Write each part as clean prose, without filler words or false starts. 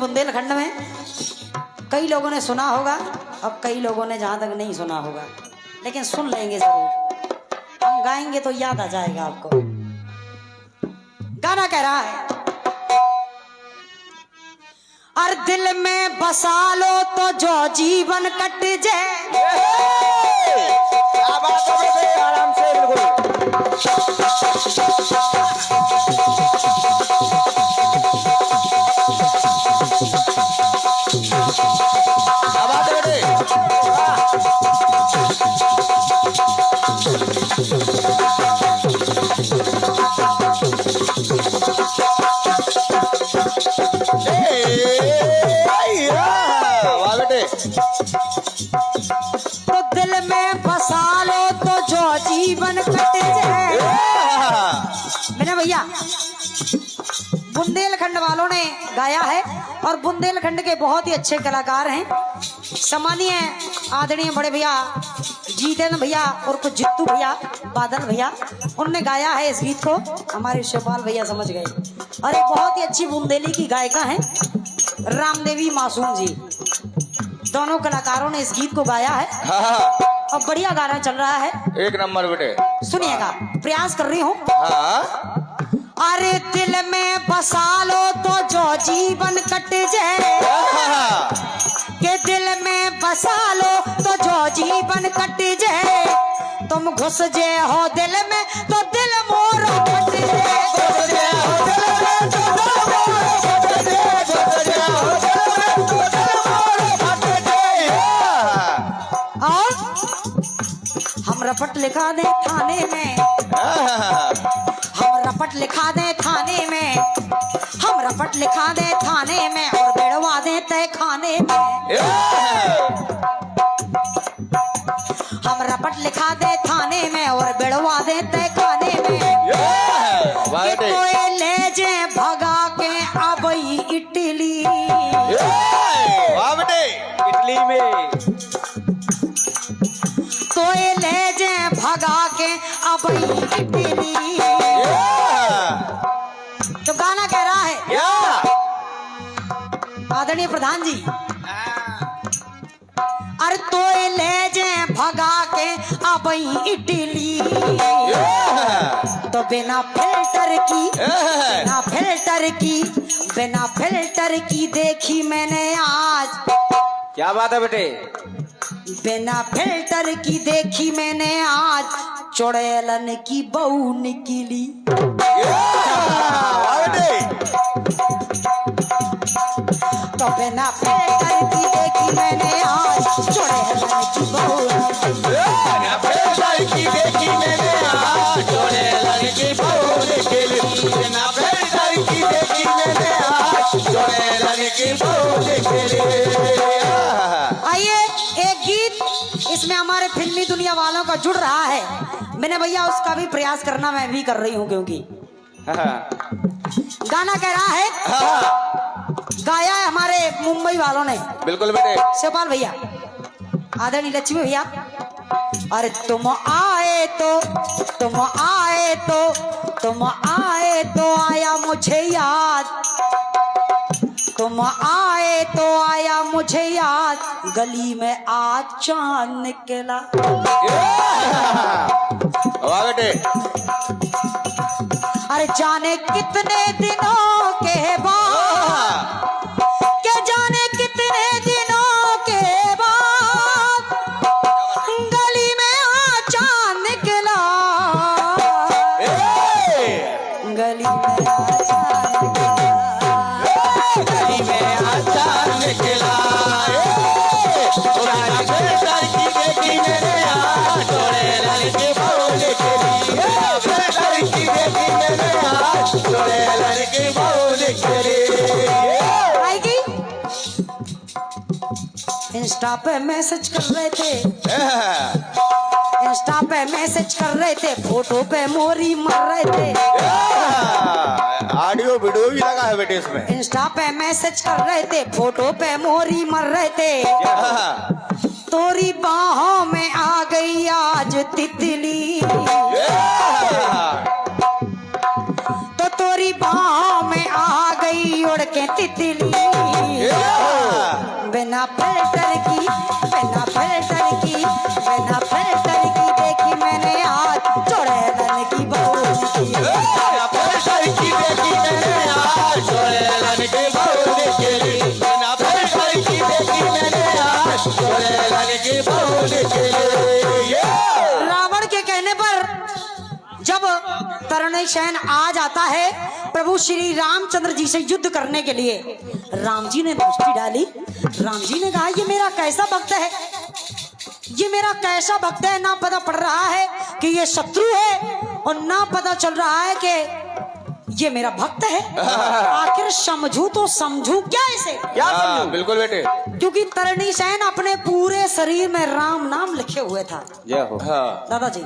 बुंदेलखंड में कई लोगों ने सुना होगा और कई लोगों ने जहां तक नहीं सुना होगा, लेकिन सुन लेंगे जरूर। हम गाएंगे तो याद आ जाएगा आपको। गाना कह रहा है, और दिल में बसा लो तो जो जीवन कट जाए। क्या बात है बेटे, आराम से बिल्कुल। क्या बात है बेटे, वाह बेटे। तो दिल में बसा लो तो जो जीवन कट जाए। मेरे भैया बुंदेलखंड वालों ने गाया है और बुंदेलखंड के बहुत ही अच्छे कलाकार हैं। सम्मानीय आदरणीय बड़े भैया जीतेंद्र भैया और कुछ जित्तू भैया, बादल भैया, उनने गाया है इस गीत को। हमारे शिवपाल भैया समझ गए। और एक बहुत ही अच्छी बुंदेली की गायिका हैं रामदेवी मासूम जी। दोनों कलाकारों ने इस गीत को गाया है और बढ़िया गाना चल रहा है। एक नंबर बेटे, सुनिएगा, प्रयास कर रही हूँ। हाँ। अरे दिल में बसा लो तो जो जीवन कट जाए, के दिल में बसा लो तो जो जीवन कट जाए। तुम घुस जे हो दिल में तो दिल मोरो कट जाए। और हम रपट लिखा दे थाने में, हम रपट लिखा दे थाने में, हम रपट लिखा दे थाने में और बेड़वा दे तय खाने में। हम रपट लिखा दे थाने में और बेड़वा दे तय खाने में। वाह बेटे, कोई ले जे भगा के अबई इटली। वाह बेटे, इटली में कोई ले जे भगा के अबई इटली। तो गाना कह रहा है आदरणीय प्रधान जी, अरे तो ले जे भगा के अबई इटली। तो बिना फिल्टर की, बिना फिल्टर की, बिना फिल्टर की देखी मैंने आज। क्या बात है बेटे, बिना फिल्टर की देखी मैंने आज, चुड़ैलन की बहू निकली। तो बिना फिल्टर की देखी मैंने आज, चुड़ैलन की बहू निकली। बिना फिल्टर की देखी मैंने आज, चुड़ैलन की बहू निकली। बिना फिल्टर की देखी मैंने आज, चुड़ैलन की बहू निकली। आइए एक गीत इसमें हमारे फिल्मी दुनिया वालों का जुड़ रहा है। मैंने भैया उसका भी प्रयास करना मैं भी कर रही हूँ, क्योंकि गाना कह रहा है, गाया है हमारे मुंबई वालों ने। बिल्कुल बेटे, शिवपाल भैया, आदरणीय लक्ष्मी भैया। अरे तुम आए तो, तुम आए तो, तुम आए तो आया मुझे याद। तुम आए तो आया मुझे याद, गली में आज चांद निकला। वाह बेटे, अरे जाने कितने दिनों के बाद, के जाने कितने दिनों के बाद, गली में आज चांद निकला। गली में आज चांद निकला, गली में आज चांद निकला। आएगी। इंस्टा पे मैसेज कर रहे थे, इंस्टा पे मैसेज कर रहे थे, फोटो पे मोरी मर रहे थे। ऑडियो वीडियो भी लगा है बेटे इसमें। इंस्टा पे मैसेज कर रहे थे, फोटो पे मोरी मर रहे थे। तोरी बाहों में आ गई आज तितली, तो तोरी बाहों में आ गई उड़ के तितली। बिना फिल्टर की, बिना फिल्टर की, बिना फिल्टर की देखी मैंने आज चुड़ैलन की बहू निकली। बिना फिल्टर की देखी मैंने आज चुड़ैलन की बहू निकली। बिना फिल्टर की देखी मैंने आज चुड़ैलन की बहू निकली। रावण के कहने पर जब तरणसेन आ जाता है प्रभु श्री रामचंद्र जी से युद्ध करने के लिए, राम जी ने दृष्टि डाली। राम जी ने कहा ये मेरा कैसा भक्त है, ये मेरा कैसा भक्त है, ना पता पड़ रहा है कि ये शत्रु है और ना पता चल रहा है कि ये मेरा भक्त है। आखिर समझू तो समझू क्या इसे? क्या समझूं? बिल्कुल बेटे, क्योंकि तरणसेन अपने पूरे शरीर में राम नाम लिखे हुए था। जय हो। दादाजी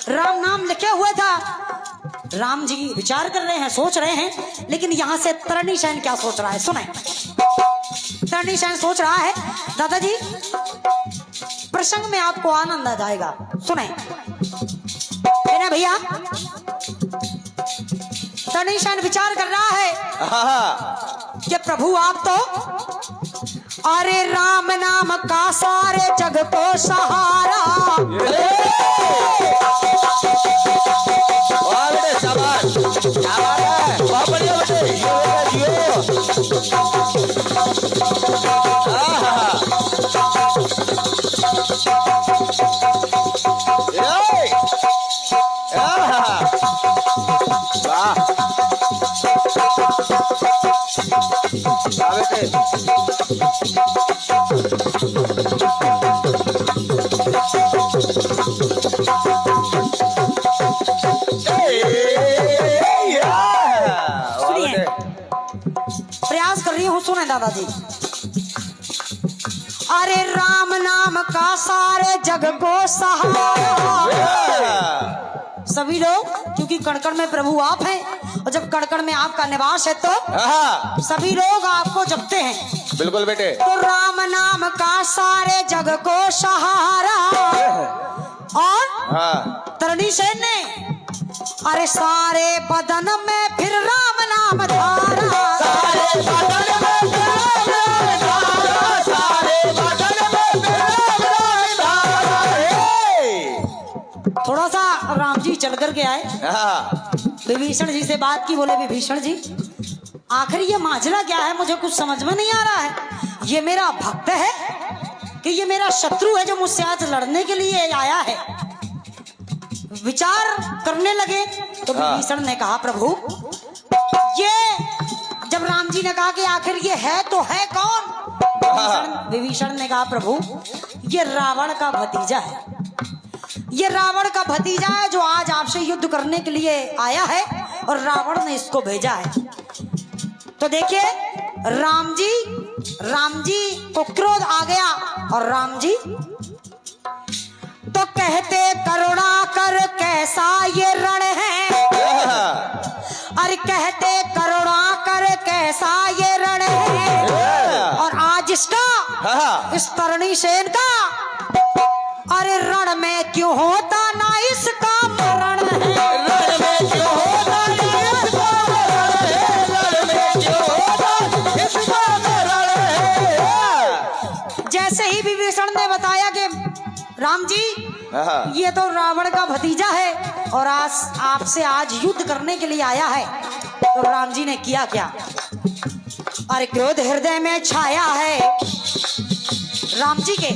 राम नाम लिखे हुए था। राम जी विचार कर रहे हैं, सोच रहे हैं, लेकिन यहाँ से तरणसेन क्या सोच रहा है सुने। तरणसेन सोच रहा है दादाजी, प्रसंग में आपको आनंद आ जाएगा, सुने भैया। तरणसेन विचार कर रहा है कि प्रभु आप तो, अरे राम नाम का सारे जग को सहारा। वाह बेटे शाबाश, क्या बात है, बहुत बढ़िया बेटे, प्रयास कर रही हूँ, सुने दादाजी। अरे राम नाम का सारे जग को सहारा। सभी लोग, क्योंकि कणकण में प्रभु आप हैं और जब कणकण में आपका निवास है तो सभी लोग आपको जपते हैं। बिल्कुल बेटे। तो राम नाम का सारे जग को सहारा। और तरणसेन ने अरे सारे बदन में फिर राम नाम धारा। सारे बदन में फिर राम नाम धारा, सारे बदन में फिर राम नाम धारा। थोड़ा सा राम जी चल करके आए, विभीषण जी से बात की, बोले विभीषण जी आखिर ये माजरा क्या है, मुझे कुछ समझ में नहीं आ रहा है। ये मेरा भक्त है कि ये मेरा शत्रु है जो मुझसे आज लड़ने के लिए आया है? विचार करने लगे तो विभीषण ने कहा प्रभु ये, जब राम जी ने कहा कि आखिर ये है तो है कौन, विभीषण ने कहा प्रभु ये रावण का भतीजा है। ये रावण का भतीजा है जो आज आपसे युद्ध करने के लिए आया है और रावण ने इसको भेजा है। तो देखिए राम जी को क्रोध आ गया और राम जी तो कहते करुणा कर कैसा ये रण है। अरे कहते करुणा कर कैसा ये रण है। और आज इसका, इस तरणसेन का, अरे रण में क्यों होता ना इसका मरण है। रण में क्यों होता ना इसका मरण है, रण में क्यों होता इसका मरण है। जैसे ही विभीषण ने बताया कि राम जी ये तो रावण का भतीजा है और आज आपसे आज युद्ध करने के लिए आया है, तो राम जी ने किया क्या, अरे क्रोध हृदय में छाया है राम जी के,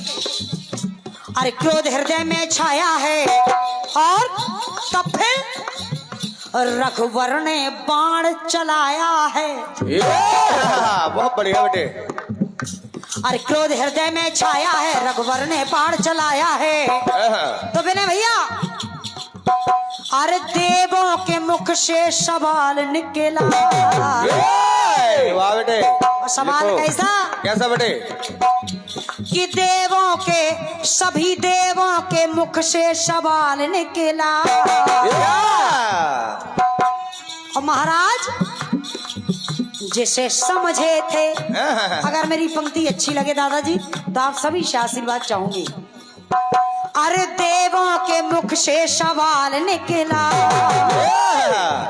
अरे क्रोध हृदय में छाया है। और तब फिर रघुवर ने बाण चलाया है। बहुत बढ़िया बेटे। अरे क्रोध हृदय में छाया है, रघुवर ने बाण चलाया है। तो बिने भैया अरे देवों के मुख से सवाल निकला। वाह बेटे। सवाल कैसा? कैसा बेटे? कि देवों के, सभी देवों के मुख से सवाल निकला। और महाराज जिसे समझे थे, अगर मेरी पंक्ति अच्छी लगे दादाजी तो आप सभी से आशीर्वाद चाहूंगी। अरे देवों के मुख से सवाल निकला,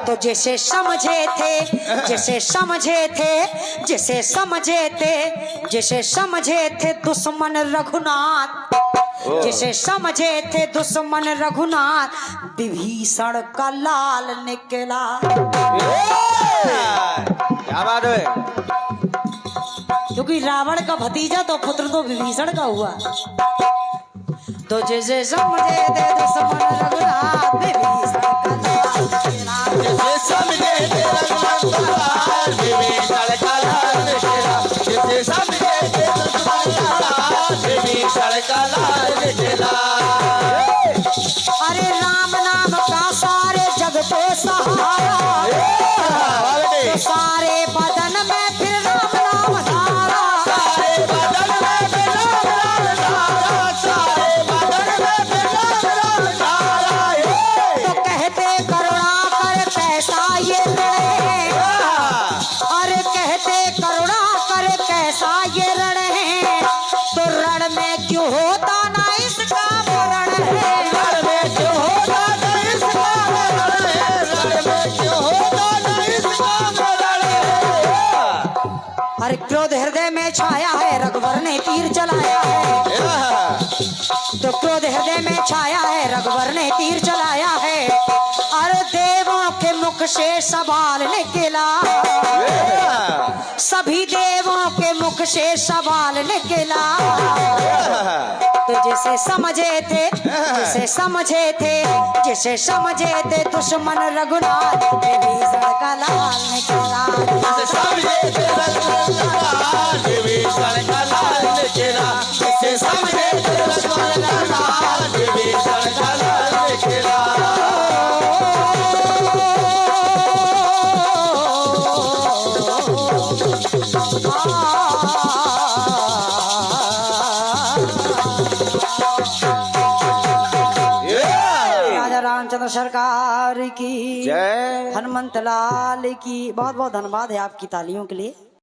तो जिसे समझे थे, जिसे समझे थे, जिसे समझे थे, जिसे समझे थे दुश्मन रघुनाथ, जिसे समझे थे दुश्मन रघुनाथ, विभीषण का लाल निकला। क्या बात है? क्योंकि रावण का भतीजा तो पुत्र तो विभीषण का हुआ। तो जिसे समझे थे दुश्मन रघुनाथ, विभीषण का लाल निकला। जिसे समझे थे रघुनाथ का लाल, विभीषण का लाल निकला। जिसे समझे थे दुश्मन का लाल, विभीषण का लाल निकला। अरे राम नाम का सारे जग पे सहारा, तो सारे बदन में फिर राम नाम धारा, सारे बदन में फिर राम नाम धारा, सारे बदन में फिर राम नाम धारा। तो कहते करुणा कर कैसा ये रण है, अरे कहते करुणा कर कैसा ये रण है, तो रण में क्यों होता ना इसका मरण है, रण में क्यों होता ना इसका मरण है, रण में क्यों होता ना इसका मरण है। अरे क्रोध हृदय में छाया है, रघुवर ने तीर चलाया है, तो क्रोध हृदय में छाया है, रघुवर ने तीर चलाया है। अरे देवों के मुख से सवाल निकला, सभी देवों के मुख से सवाल निकला, तो जिसे समझे थे, जिसे समझे थे, जिसे समझे थे दुश्मन रघुनाथ, विभीषण का लाल निकला। जिसे समझे थे रघुनाथ का लाल, विभीषण का लाल निकला। जिसे समझे थे रघुनाथ का लाल, विभीषण का लाल निकला। राजा रामचंद्र सरकार की जय। हनुमंत लाल की बहुत बहुत धन्यवाद है आपकी तालियों के लिए।